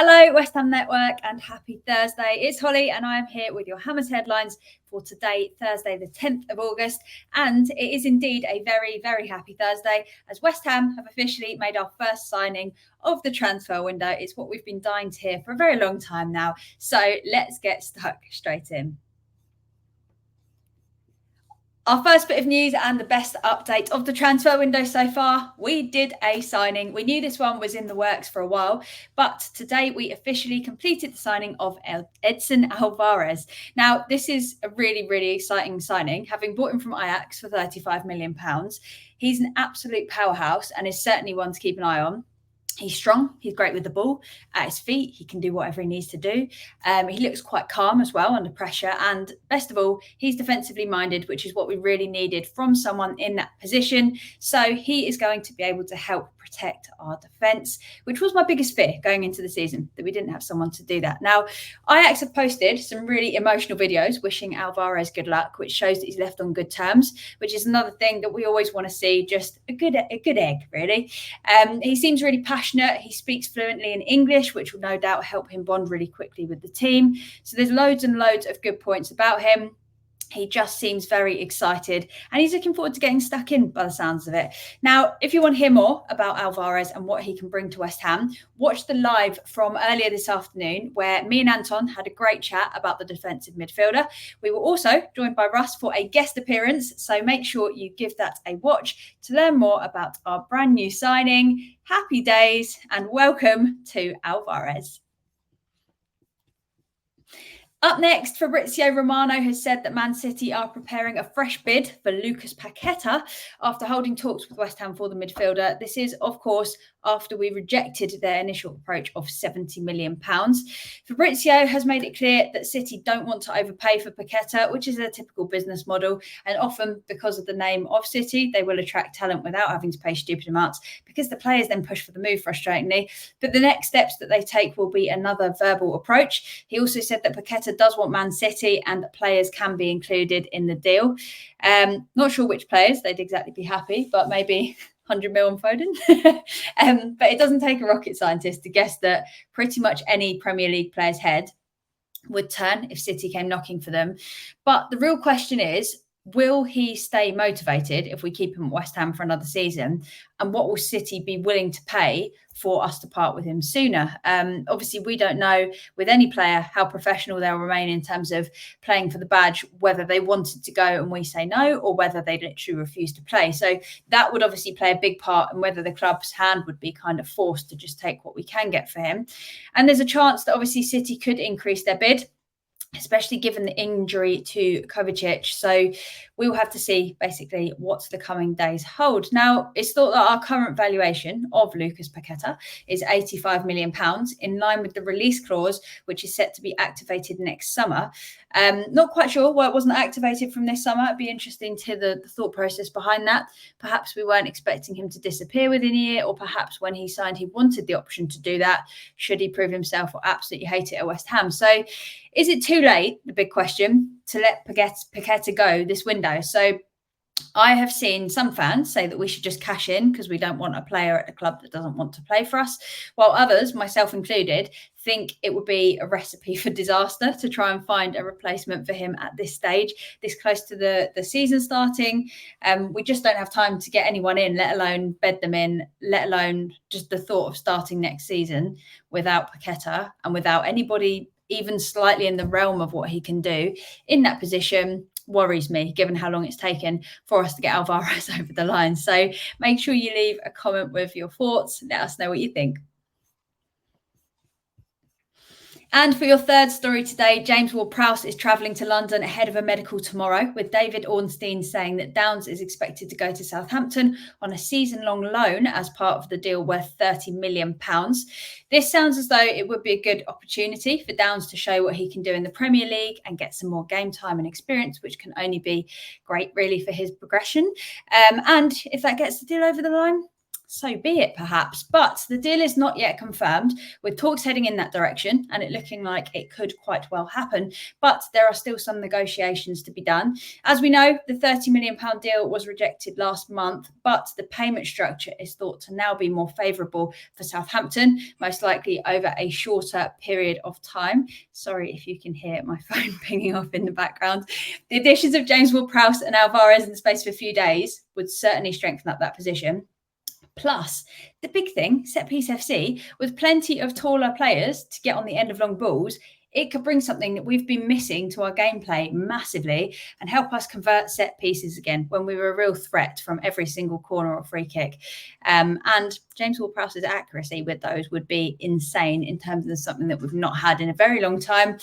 Hello, West Ham Network, and happy Thursday. It's Holly, and I am here with your Hammers headlines for today, Thursday, the 10th of August. And it is indeed a very, very happy Thursday, as West Ham have officially made our first signing of the transfer window. It's what we've been dying to hear for a very long time now. So let's get stuck straight in. Our first bit of news and the best update of the transfer window so far, we did a signing. We knew this one was in the works for a while, but today we officially completed the signing of Edson Alvarez. Now, this is a really, really exciting signing, having bought him from Ajax for £35 million. He's an absolute powerhouse and is certainly one to keep an eye on. He's strong. He's great with the ball at his feet. He can do whatever he needs to do. He looks quite calm as well under pressure. And best of all, he's defensively minded, which is what we really needed from someone in that position. So he is going to be able to help protect our defence, which was my biggest fear going into the season, that we didn't have someone to do that. Now, Ajax have posted some really emotional videos wishing Alvarez good luck, which shows that he's left on good terms, which is another thing that we always want to see, just a good egg, really. He seems really passionate. He speaks fluently in English, which will no doubt help him bond really quickly with the team. So there's loads and loads of good points about him. He just seems very excited and he's looking forward to getting stuck in by the sounds of it. Now, if you want to hear more about Alvarez and what he can bring to West Ham, watch the live from earlier this afternoon where me and Anton had a great chat about the defensive midfielder. We were also joined by Russ for a guest appearance, so make sure you give that a watch to learn more about our brand new signing. Happy days and welcome to Alvarez. Up next, Fabrizio Romano has said that Man City are preparing a fresh bid for Lucas Paqueta after holding talks with West Ham for the midfielder. This is, of course, after we rejected their initial approach of £70 million. Fabrizio has made it clear that City don't want to overpay for Paqueta, which is their typical business model. And often, because of the name of City, they will attract talent without having to pay stupid amounts because the players then push for the move, frustratingly. But the next steps that they take will be another verbal approach. He also said that Paqueta does want Man City and that players can be included in the deal. Not sure which players they'd exactly be happy, but maybe 100 mil on Foden. But it doesn't take a rocket scientist to guess that pretty much any Premier League player's head would turn if City came knocking for them. But the real question is, will he stay motivated if we keep him at West Ham for another season? And what will City be willing to pay for us to part with him sooner? Obviously, we don't know with any player how professional they'll remain in terms of playing for the badge, whether they wanted to go and we say no, or whether they literally refuse to play. So that would obviously play a big part in whether the club's hand would be kind of forced to just take what we can get for him. And there's a chance that obviously City could increase their bid, especially given the injury to Kovacic. So we will have to see basically what the coming days hold. Now, it's thought that our current valuation of Lucas Paqueta is £85 million, in line with the release clause, which is set to be activated next summer. Not quite sure why it wasn't activated from this summer. It'd be interesting to hear the thought process behind that. Perhaps we weren't expecting him to disappear within a year, or perhaps when he signed, he wanted the option to do that, should he prove himself or absolutely hate it at West Ham. So is it too late, the big question, to let Paqueta go this window? So I have seen some fans say that we should just cash in because we don't want a player at a club that doesn't want to play for us, while others, myself included, think it would be a recipe for disaster to try and find a replacement for him at this stage, this close to the season starting. We just don't have time to get anyone in, let alone bed them in, let alone just the thought of starting next season without Paqueta and without anybody even slightly in the realm of what he can do in that position worries me, given how long it's taken for us to get Alvarez over the line. So make sure you leave a comment with your thoughts. Let us know what you think. And for your third story today, James Ward-Prowse is travelling to London ahead of a medical tomorrow, with David Ornstein saying that Downs is expected to go to Southampton on a season-long loan as part of the deal worth £30 million. This sounds as though it would be a good opportunity for Downs to show what he can do in the Premier League and get some more game time and experience, which can only be great, really, for his progression. And if that gets the deal over the line, so be it, perhaps. But the deal is not yet confirmed, with talks heading in that direction and it looking like it could quite well happen. But there are still some negotiations to be done. As we know, the £30 million deal was rejected last month, but the payment structure is thought to now be more favourable for Southampton, most likely over a shorter period of time. Sorry if you can hear my phone pinging off in the background. The additions of James Ward-Prowse and Alvarez in the space of a few days would certainly strengthen up that position. Plus, the big thing, set piece FC, with plenty of taller players to get on the end of long balls, it could bring something that we've been missing to our gameplay massively and help us convert set pieces again when we were a real threat from every single corner or free kick. And James Ward-Prowse's accuracy with those would be insane in terms of something that we've not had in a very long time.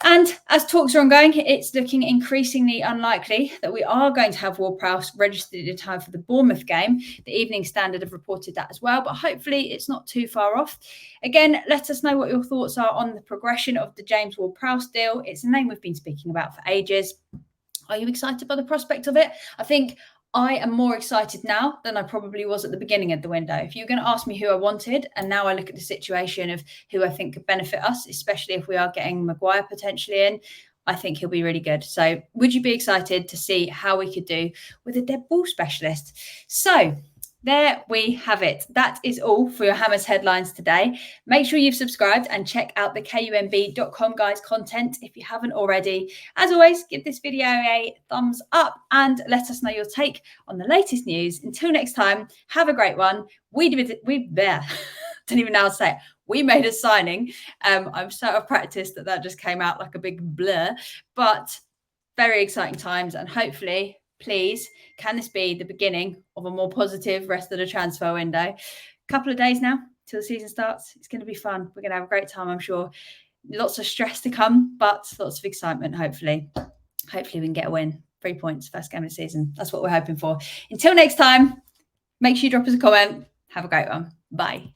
And as talks are ongoing, it's looking increasingly unlikely that we are going to have Ward-Prowse registered in time for the Bournemouth game. The Evening Standard have reported that as well, but hopefully it's not too far off. Again, let us know what your thoughts are on the progression of the James Ward-Prowse deal. It's a name we've been speaking about for ages. Are you excited by the prospect of it? I think I am more excited now than I probably was at the beginning of the window. If you're going to ask me who I wanted, and now I look at the situation of who I think could benefit us, especially if we are getting Maguire potentially in, I think he'll be really good. So would you be excited to see how we could do with a dead ball specialist? So there we have it. That is all for your Hammers headlines today. Make sure you've subscribed and check out the kumb.com guys content if you haven't already. As always, give this video a thumbs up and let us know your take on the latest news. Until next time, have a great one. We don't even know how to say it. We made a signing. I'm so out of practice that just came out like a big blur, but very exciting times, and hopefully, please, can this be the beginning of a more positive rest of the transfer window? Couple of days now till the season starts. It's going to be fun. We're going to have a great time, I'm sure. Lots of stress to come, but lots of excitement, hopefully. Hopefully we can get a win. 3 points, first game of the season. That's what we're hoping for. Until next time, make sure you drop us a comment. Have a great one. Bye.